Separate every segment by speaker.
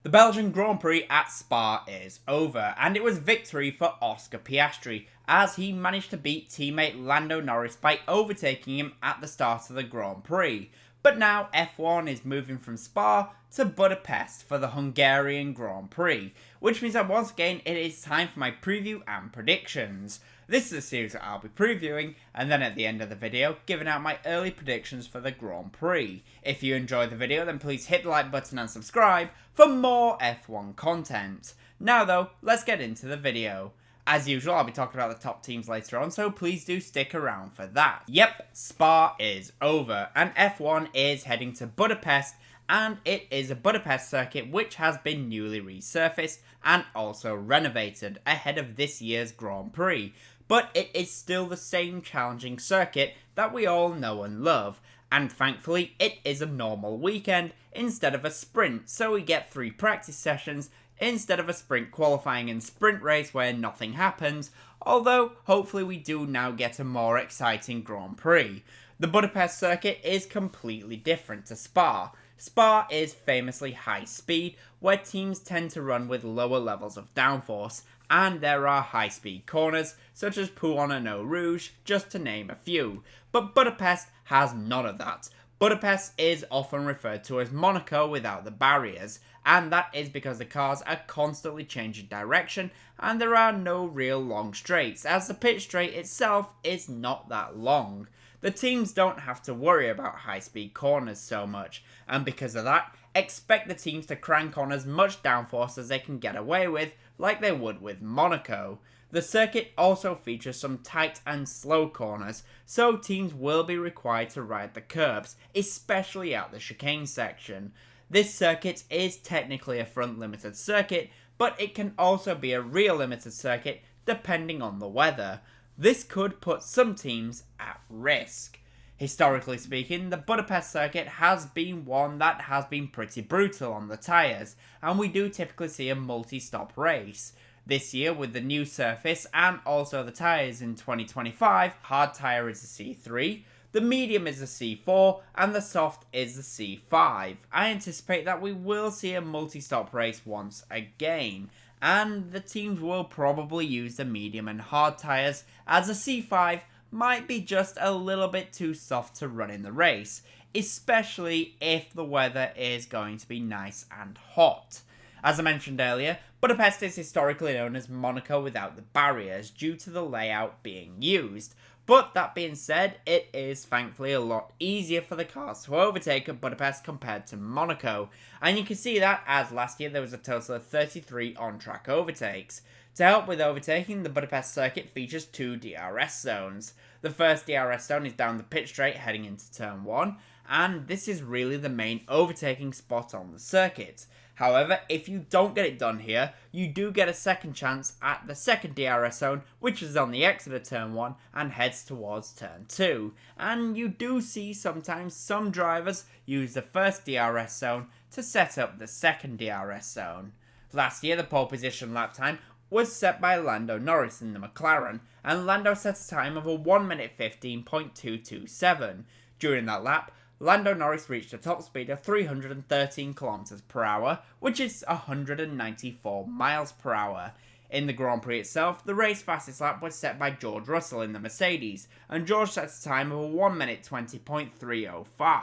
Speaker 1: The Belgian Grand Prix at Spa is over, and it was victory for Oscar Piastri as he managed to beat teammate Lando Norris by overtaking him at the start of the Grand Prix. But now F1 is moving from Spa to Budapest for the Hungarian Grand Prix, which means that once again it is time for my preview and predictions. This is a series that I'll be previewing, and then at the end of the video, giving out my early predictions for the Grand Prix. If you enjoyed the video, then please hit the like button and subscribe for more F1 content. Now though, let's get into the video. As usual, I'll be talking about the top teams later on, so please do stick around for that. Yep, Spa is over, and F1 is heading to Budapest, and it is a Budapest circuit which has been newly resurfaced and also renovated ahead of this year's Grand Prix. But it is still the same challenging circuit that we all know and love, and thankfully it is a normal weekend instead of a sprint, so we get 3 practice sessions instead of a sprint qualifying and sprint race where nothing happens, although hopefully we do now get a more exciting Grand Prix. The Budapest circuit is completely different to Spa. Spa is famously high speed, where teams tend to run with lower levels of downforce, and there are high speed corners such as Pouhon and Eau Rouge, just to name a few. But Budapest has none of that. Budapest is often referred to as Monaco without the barriers, and that is because the cars are constantly changing direction and there are no real long straights, as the pit straight itself is not that long. The teams don't have to worry about high-speed corners so much, and because of that, expect the teams to crank on as much downforce as they can get away with, like they would with Monaco. The circuit also features some tight and slow corners, so teams will be required to ride the curbs, especially at the chicane section. This circuit is technically a front limited circuit, but it can also be a rear limited circuit depending on the weather. This could put some teams at risk. Historically speaking, the Budapest circuit has been one that has been pretty brutal on the tyres, and we do typically see a multi-stop race. This year, with the new surface and also the tyres in 2025, hard tyre is the C3, the medium is the C4, and the soft is the C5. I anticipate that we will see a multi-stop race once again, and the teams will probably use the medium and hard tyres, as the C5 might be just a little bit too soft to run in the race, especially if the weather is going to be nice and hot. As I mentioned earlier, Budapest is historically known as Monaco without the barriers due to the layout being used. But that being said, it is thankfully a lot easier for the cars to overtake at Budapest compared to Monaco. And you can see that as last year there was a total of 33 on-track overtakes. To help with overtaking, the Budapest circuit features 2 DRS zones. The first DRS zone is down the pit straight heading into turn 1, and this is really the main overtaking spot on the circuit. However, if you don't get it done here, you do get a second chance at the second DRS zone, which is on the exit of turn 1 and heads towards turn 2. And you do see sometimes some drivers use the first DRS zone to set up the second DRS zone. Last year, the pole position lap time was set by Lando Norris in the McLaren, and Lando set a time of a 1 minute 15.227. During that lap, Lando Norris reached a top speed of 313 km per hour, which is 194 miles per hour. In the Grand Prix itself, the race fastest lap was set by George Russell in the Mercedes, and George set a time of a 1 minute 20.305.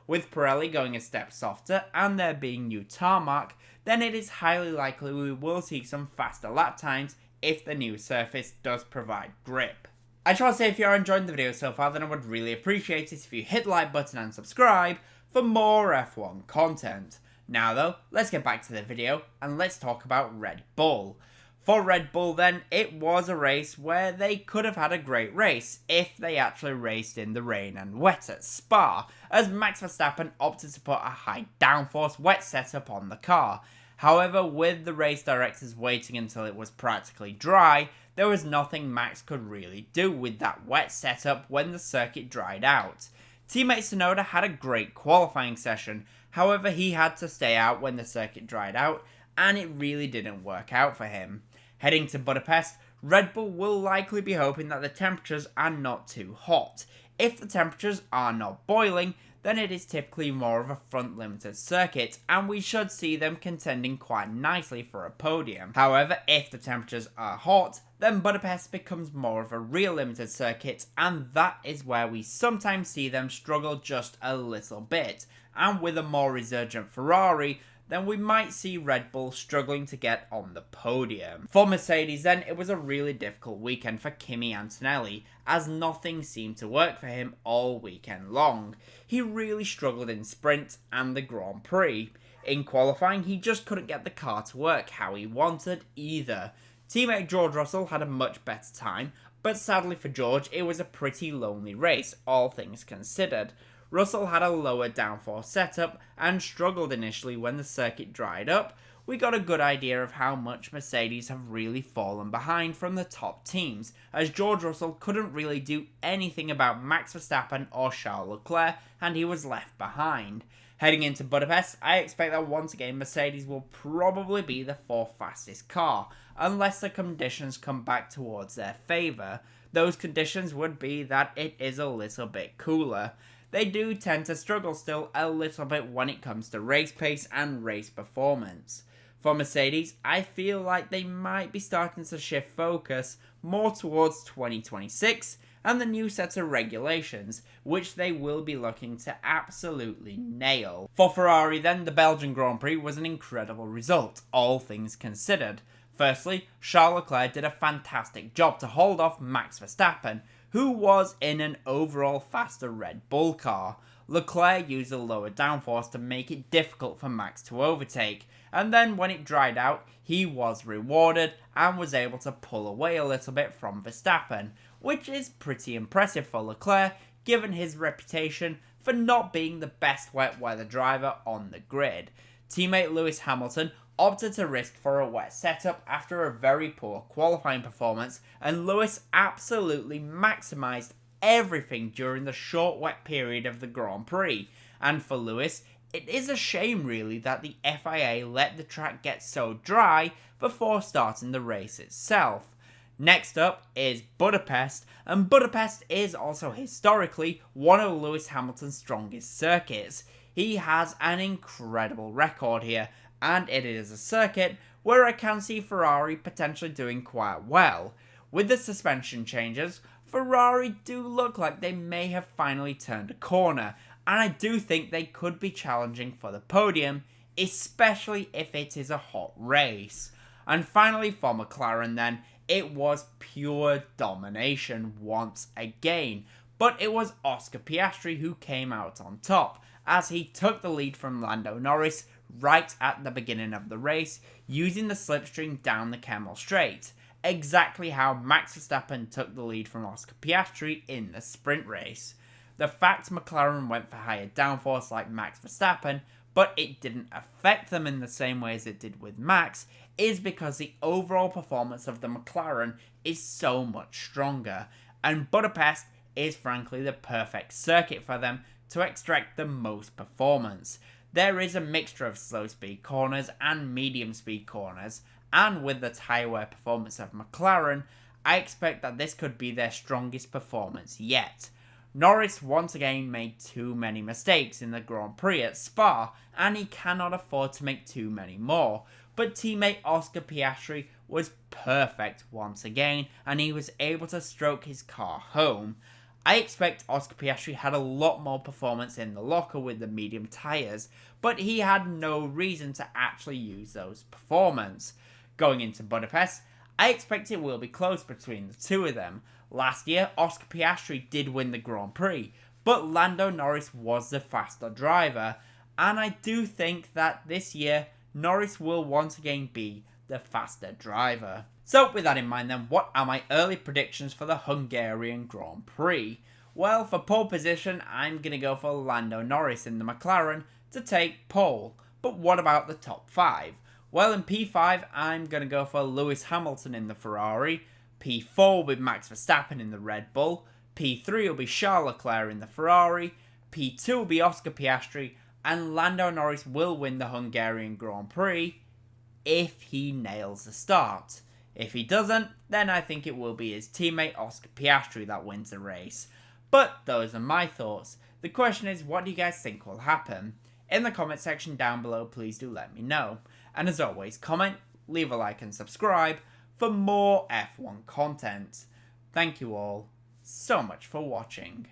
Speaker 1: With Pirelli going a step softer and there being new tarmac, then it is highly likely we will see some faster lap times if the new surface does provide grip. I just want to say, if you are enjoying the video so far, then I would really appreciate it if you hit the like button and subscribe for more F1 content. Now though, let's get back to the video and let's talk about Red Bull. For Red Bull then, it was a race where they could have had a great race if they actually raced in the rain and wet at Spa, as Max Verstappen opted to put a high downforce wet setup on the car. However, with the race directors waiting until it was practically dry, there was nothing Max could really do with that wet setup when the circuit dried out. Teammate Tsunoda had a great qualifying session, however he had to stay out when the circuit dried out, and it really didn't work out for him. Heading to Budapest, Red Bull will likely be hoping that the temperatures are not too hot. If the temperatures are not boiling, then it is typically more of a front limited circuit, and we should see them contending quite nicely for a podium. However, if the temperatures are hot, then Budapest becomes more of a real limited circuit, and that is where we sometimes see them struggle just a little bit. And with a more resurgent Ferrari, then we might see Red Bull struggling to get on the podium. For Mercedes then, it was a really difficult weekend for Kimi Antonelli, as nothing seemed to work for him all weekend long. He really struggled in sprint and the Grand Prix. In qualifying, he just couldn't get the car to work how he wanted either. Teammate George Russell had a much better time, but sadly for George, it was a pretty lonely race, all things considered. Russell had a lower downforce setup and struggled initially when the circuit dried up. We got a good idea of how much Mercedes have really fallen behind from the top teams, as George Russell couldn't really do anything about Max Verstappen or Charles Leclerc, and he was left behind. Heading into Budapest, I expect that once again Mercedes will probably be the fourth fastest car, unless the conditions come back towards their favour. Those conditions would be that it is a little bit cooler. They do tend to struggle still a little bit when it comes to race pace and race performance. For Mercedes, I feel like they might be starting to shift focus more towards 2026 and the new set of regulations, which they will be looking to absolutely nail. For Ferrari then, the Belgian Grand Prix was an incredible result, all things considered. Firstly, Charles Leclerc did a fantastic job to hold off Max Verstappen, who was in an overall faster Red Bull car. Leclerc used a lower downforce to make it difficult for Max to overtake, and then when it dried out, he was rewarded and was able to pull away a little bit from Verstappen, which is pretty impressive for Leclerc given his reputation for not being the best wet weather driver on the grid. Teammate Lewis Hamilton opted to risk for a wet setup after a very poor qualifying performance, and Lewis absolutely maximised everything during the short wet period of the Grand Prix. And for Lewis, it is a shame really that the FIA let the track get so dry before starting the race itself. Next up is Budapest, and Budapest is also historically one of Lewis Hamilton's strongest circuits. He has an incredible record here, and it is a circuit where I can see Ferrari potentially doing quite well. With the suspension changes, Ferrari do look like they may have finally turned a corner, and I do think they could be challenging for the podium, especially if it is a hot race. And finally for McLaren then, it was pure domination once again, but it was Oscar Piastri who came out on top, as he took the lead from Lando Norris right at the beginning of the race, using the slipstream down the Kemmel Straight, exactly how Max Verstappen took the lead from Oscar Piastri in the sprint race. The fact McLaren went for higher downforce like Max Verstappen, but it didn't affect them in the same way as it did with Max, is because the overall performance of the McLaren is so much stronger, and Budapest is frankly the perfect circuit for them to extract the most performance. There is a mixture of slow speed corners and medium speed corners, and with the tyre wear performance of McLaren, I expect that this could be their strongest performance yet. Norris once again made too many mistakes in the Grand Prix at Spa, and he cannot afford to make too many more, but teammate Oscar Piastri was perfect once again, and he was able to stroke his car home. I expect Oscar Piastri had a lot more performance in the locker with the medium tyres, but he had no reason to actually use those performance. Going into Budapest, I expect it will be close between the two of them. Last year, Oscar Piastri did win the Grand Prix, but Lando Norris was the faster driver, and I do think that this year, Norris will once again be the faster driver. So with that in mind then, what are my early predictions for the Hungarian Grand Prix? Well, for pole position, I'm going to go for Lando Norris in the McLaren to take pole. But what about the top 5? Well, in P5, I'm going to go for Lewis Hamilton in the Ferrari. P4 with Max Verstappen in the Red Bull. P3 will be Charles Leclerc in the Ferrari. P2 will be Oscar Piastri. And Lando Norris will win the Hungarian Grand Prix if he nails the start. If he doesn't, then I think it will be his teammate Oscar Piastri that wins the race. But those are my thoughts. The question is, what do you guys think will happen? In the comment section down below, please do let me know. And as always, comment, leave a like and subscribe for more F1 content. Thank you all so much for watching.